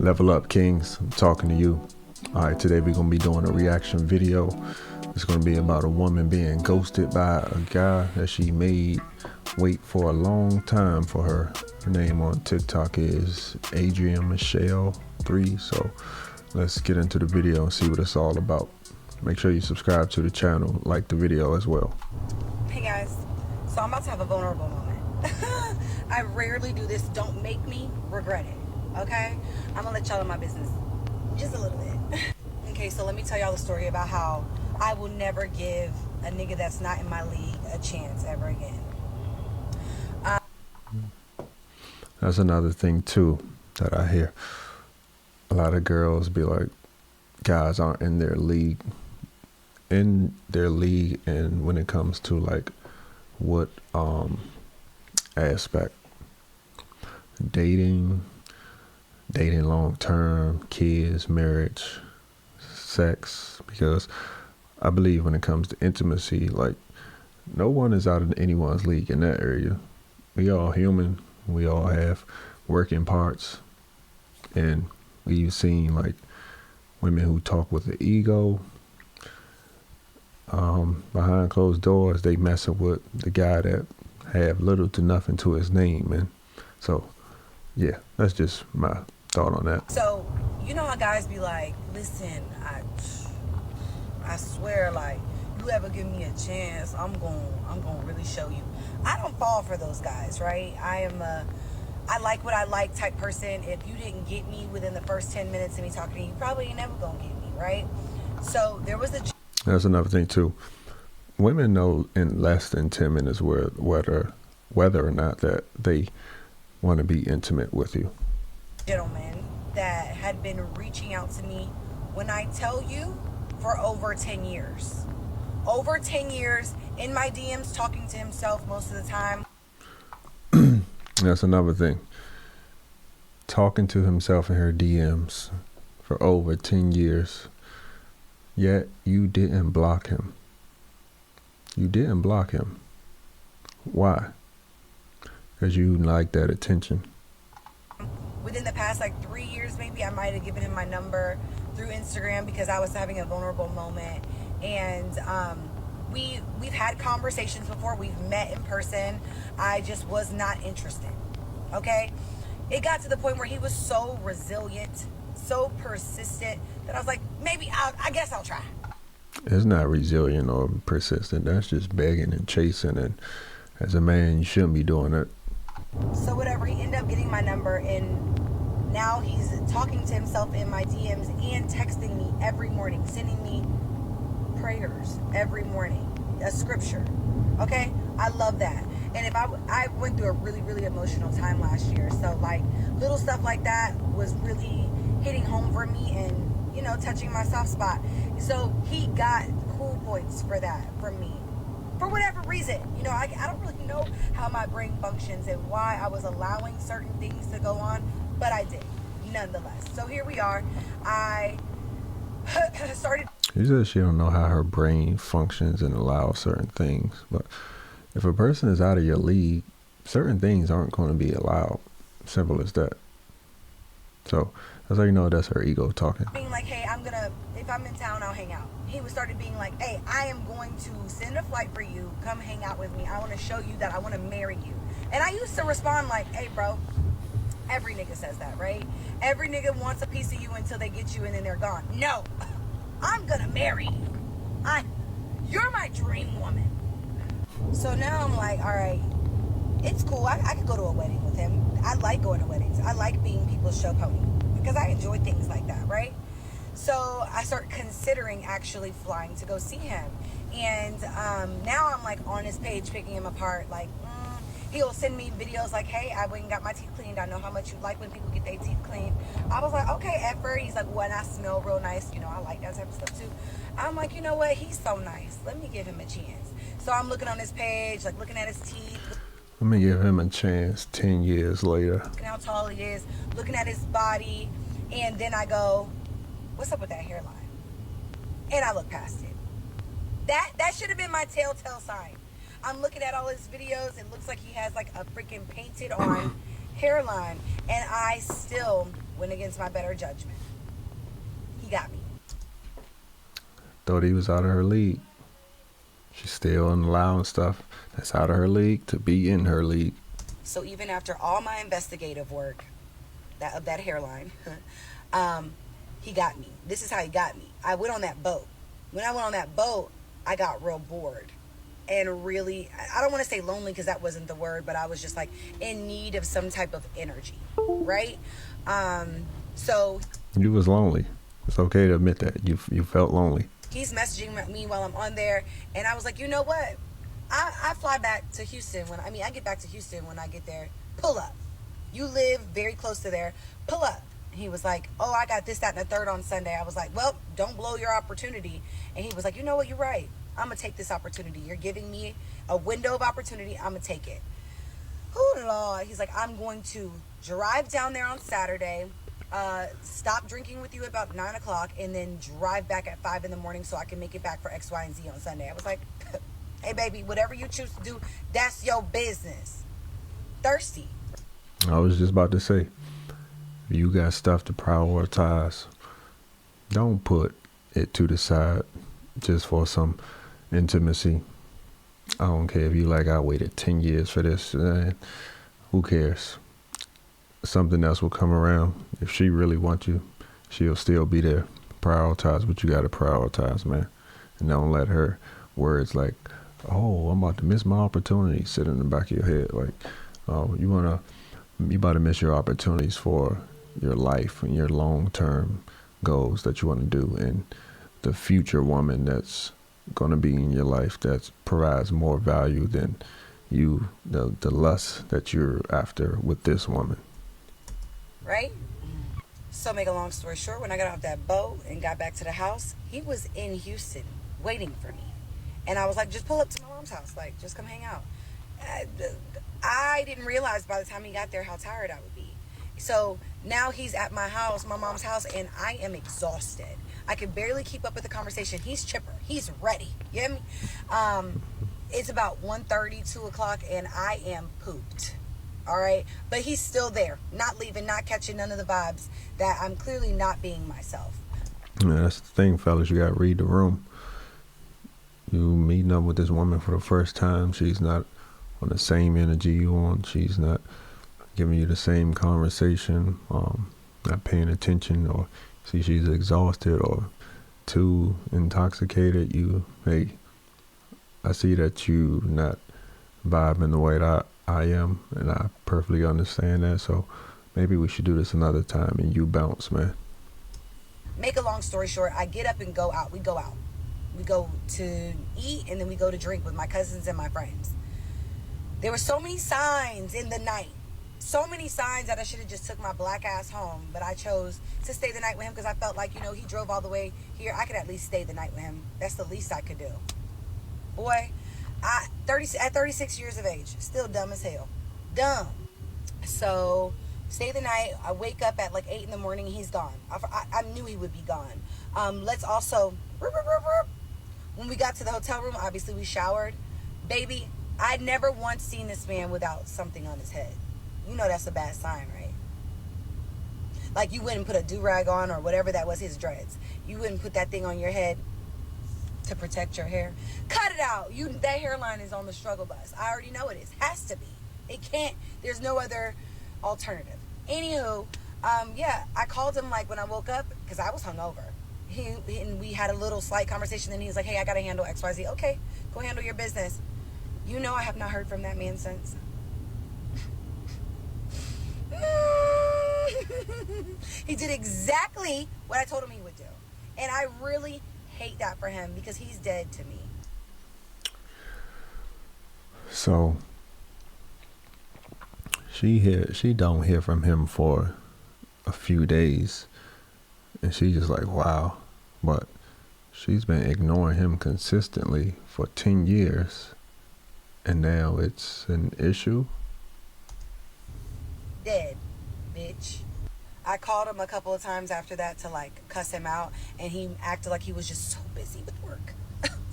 Level up, kings. I'm talking to you. All right, today we're gonna be doing a reaction video. It's gonna be about a woman being ghosted by a guy that she made wait for a long time for her. Her name on TikTok is Adrian Michelle 3. So let's get into the video and see what it's all about. Make sure you subscribe to the channel, like the video as well. Hey guys, so I'm about to have a vulnerable moment. I rarely do this. Don't make me regret it. Okay, I'm gonna let y'all in my business just a little bit. Okay, so let me tell y'all the story about how I will never give a nigga that's not in my league a chance ever again. That's another thing too that I hear. A lot of girls be like, guys aren't in their league. And when it comes to like what aspect? Dating long term, kids, marriage, sex, because I believe when it comes to intimacy, like no one is out of anyone's league in that area. We all human, we all have working parts, and we've seen like women who talk with the ego behind closed doors. They messing with the guy that have little to nothing to his name, and so yeah, that's just my thought on that. So you know how guys be like, listen, I swear, like, you ever give me a chance, I'm gonna really show you. I don't fall for those guys, right? I like what I like type person. If you didn't get me within the first 10 minutes of me talking to you, you probably ain't never gonna get me, right? So there was a... That's another thing too. Women know in less than 10 minutes whether or not that they want to be intimate with you. Gentleman that had been reaching out to me, when I tell you, for over 10 years. Over 10 years in my DMs, talking to himself most of the time. That's another thing. Talking to himself in her DMs for over 10 years. Yet you didn't block him. You didn't block him. Why? Because you like that attention. Within the past like 3 years, maybe, I might have given him my number through Instagram because I was having a vulnerable moment. And we've had conversations before. We've met in person. I just was not interested. Okay? It got to the point where he was so resilient, so persistent, that I was like, maybe I guess I'll try. It's not resilient or persistent. That's just begging and chasing. And as a man, you shouldn't be doing it. So whatever, he ended up getting my number, and now he's talking to himself in my DMs and texting me every morning, sending me prayers every morning, a scripture. Okay, I love that. And if I went through a really, really emotional time last year, so like little stuff like that was really hitting home for me and, you know, touching my soft spot. So he got cool points for that from me. For whatever reason, you know, I don't really know how my brain functions and why I was allowing certain things to go on, but I did, nonetheless. So here we are. I started... She says she don't know how her brain functions and allows certain things, but if a person is out of your league, certain things aren't going to be allowed. Simple as that. So that's how you know that's her ego talking. Being like, hey, if I'm in town, I'll hang out. He started being like, hey, I am going to send a flight for you. Come hang out with me. I want to show you that I want to marry you. And I used to respond like, hey, bro, every nigga says that, right? Every nigga wants a piece of you until they get you and then they're gone. No, I'm going to marry you. You're my dream woman. So now I'm like, all right, it's cool. I could go to a wedding with him. I like going to weddings. I like being people's show pony because I enjoy things like that, right? So I start considering actually flying to go see him. And now I'm like on his page picking him apart. Like, he'll send me videos like, hey, I went and got my teeth cleaned. I know how much you like when people get their teeth cleaned. I was like, okay, at first. He's like, well, and I smell real nice. You know, I like that type of stuff too. I'm like, you know what? He's so nice. Let me give him a chance. So I'm looking on his page, like looking at his teeth. Let me give him a chance 10 years later. Looking how tall he is, looking at his body. And then I go, what's up with that hairline? And I look past it. That should have been my telltale sign. I'm looking at all his videos. It looks like he has like a freaking painted on hairline. And I still went against my better judgment. He got me. Thought he was out of her league. She's still allowing stuff that's out of her league to be in her league. So even after all my investigative work, that hairline, he got me. This is how he got me. I went on that boat. When I went on that boat, I got real bored and really, I don't want to say lonely because that wasn't the word, but I was just like in need of some type of energy, right? So you was lonely. It's okay to admit that you felt lonely. He's messaging me while I'm on there, and I was like, you know what? I fly back to Houston I get back to Houston when I get there. Pull up. You live very close to there. Pull up. He was like, oh, I got this, that, and the third on Sunday. I was like, well, don't blow your opportunity. And he was like, you know what? You're right. I'm going to take this opportunity. You're giving me a window of opportunity. I'm going to take it. Oh, Lord. He's like, I'm going to drive down there on Saturday, stop drinking with you about 9 o'clock, and then drive back at 5 in the morning so I can make it back for X, Y, and Z on Sunday. I was like, hey, baby, whatever you choose to do, that's your business. Thirsty. I was just about to say, you got stuff to prioritize. Don't put it to the side just for some intimacy. I don't care if you like, I waited 10 years for this. Who cares? Something else will come around. If she really wants you, she'll still be there. Prioritize what you got to prioritize, man. And don't let her words like, oh, I'm about to miss my opportunity sit in the back of your head. Like, oh, you about to miss your opportunities for your life and your long-term goals that you want to do, and the future woman that's going to be in your life that provides more value than you, the lust that you're after with this woman. Right? So make a long story short, when I got off that boat and got back to the house, he was in Houston waiting for me. And I was like, just pull up to my mom's house. Like, just come hang out. I didn't realize by the time he got there how tired I would be. So now he's at my house, my mom's house, and I am exhausted. I can barely keep up with the conversation. He's chipper. He's ready. You hear me? It's about 1:30, 2 o'clock, and I am pooped. All right? But he's still there. Not leaving, not catching none of the vibes that I'm clearly not being myself. Yeah, that's the thing, fellas. You got to read the room. You meeting up with this woman for the first time. She's not on the same energy you on. She's not giving you the same conversation, not paying attention, or see she's exhausted or too intoxicated. Hey, I see that you not vibing the way that I am, and I perfectly understand that. So maybe we should do this another time, and you bounce, man. Make a long story short, I get up and go out. We go out. We go to eat, and then we go to drink with my cousins and my friends. There were so many signs in the night. So many signs that I should have just took my black ass home. But I chose to stay the night with him because I felt like, he drove all the way here. I could at least stay the night with him. That's the least I could do. Boy, at 36 years of age, still dumb as hell. Dumb. So, stay the night. I wake up at like 8 in the morning. He's gone. I knew he would be gone. Let's also... When we got to the hotel room, obviously we showered. Baby, I'd never once seen this man without something on his head. You know that's a bad sign, right? Like you wouldn't put a do-rag on or whatever that was, his dreads. You wouldn't put that thing on your head to protect your hair. Cut it out. That hairline is on the struggle bus. I already know it is. Has to be. It can't. There's no other alternative. Anywho, I called him like when I woke up because I was hungover. And we had a little slight conversation, and he was like, hey, I got to handle XYZ. Okay, go handle your business. I have not heard from that man since. He did exactly what I told him he would do. And I really hate that for him because he's dead to me. So she don't hear from him for a few days, and she's just like, wow. But she's been ignoring him consistently for 10 years, and now it's an issue. Dead, bitch. I called him a couple of times after that to like cuss him out, and he acted like he was just so busy with work.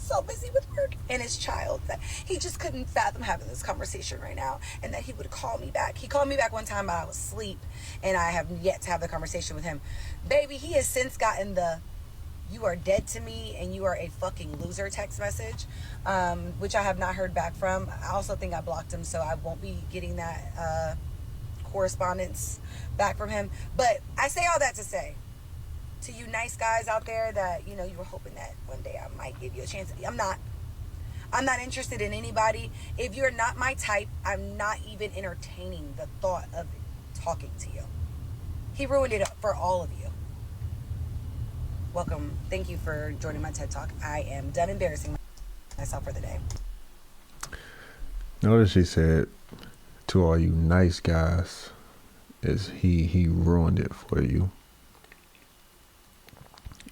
so busy with work and his child that he just couldn't fathom having this conversation right now, and that he would call me back. He called me back one time, but I was asleep, and I have yet to have the conversation with him. Baby, he has since gotten the "you are dead to me and you are a fucking loser" text message, which I have not heard back from. I also think I blocked him, so I won't be getting that correspondence back from him. But I say all that to say, to you nice guys out there that, you know, you were hoping that one day I might give you a chance. I'm not interested in anybody. If you're not my type, I'm not even entertaining the thought of talking to you. He ruined it for all of you. Welcome. Thank you for joining my TED Talk. I am done embarrassing myself for the day. Notice she said, to all you nice guys, is he ruined it for you.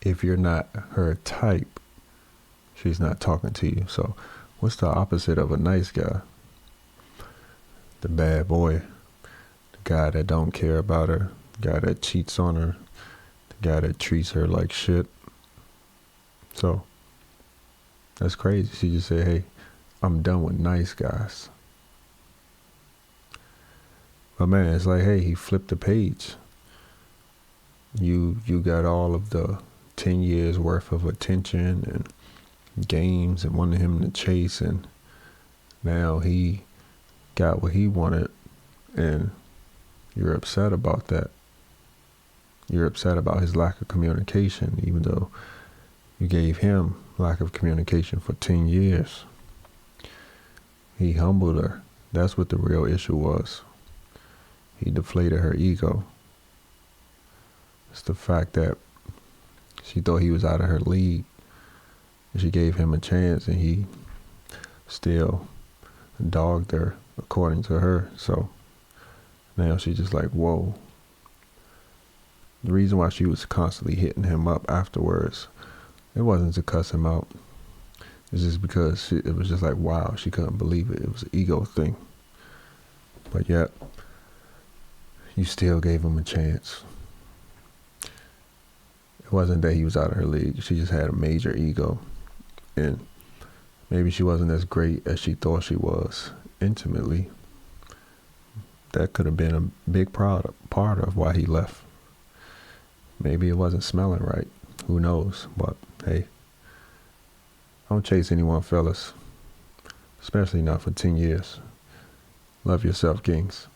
If you're not her type, she's not talking to you. So what's the opposite of a nice guy? The bad boy, the guy that don't care about her, the guy that cheats on her, the guy that treats her like shit. So that's crazy. She just said, hey, I'm done with nice guys. But man, it's like, hey, he flipped the page. You got all of the 10 years worth of attention and games and wanted him to chase, and now he got what he wanted, and you're upset about that. You're upset about his lack of communication, even though you gave him lack of communication for 10 years. He humbled her. That's what the real issue was. He deflated her ego. It's the fact that she thought he was out of her league. She gave him a chance, and he still dogged her, according to her. So now she's just like, whoa. The reason why she was constantly hitting him up afterwards, it wasn't to cuss him out. It's just because it was just like, wow, she couldn't believe it. It was an ego thing. But yet, you still gave him a chance. It wasn't that he was out of her league. She just had a major ego. And maybe she wasn't as great as she thought she was intimately. That could have been a big part of why he left. Maybe it wasn't smelling right. Who knows? But hey, don't chase anyone, fellas. Especially not for 10 years. Love yourself, kings.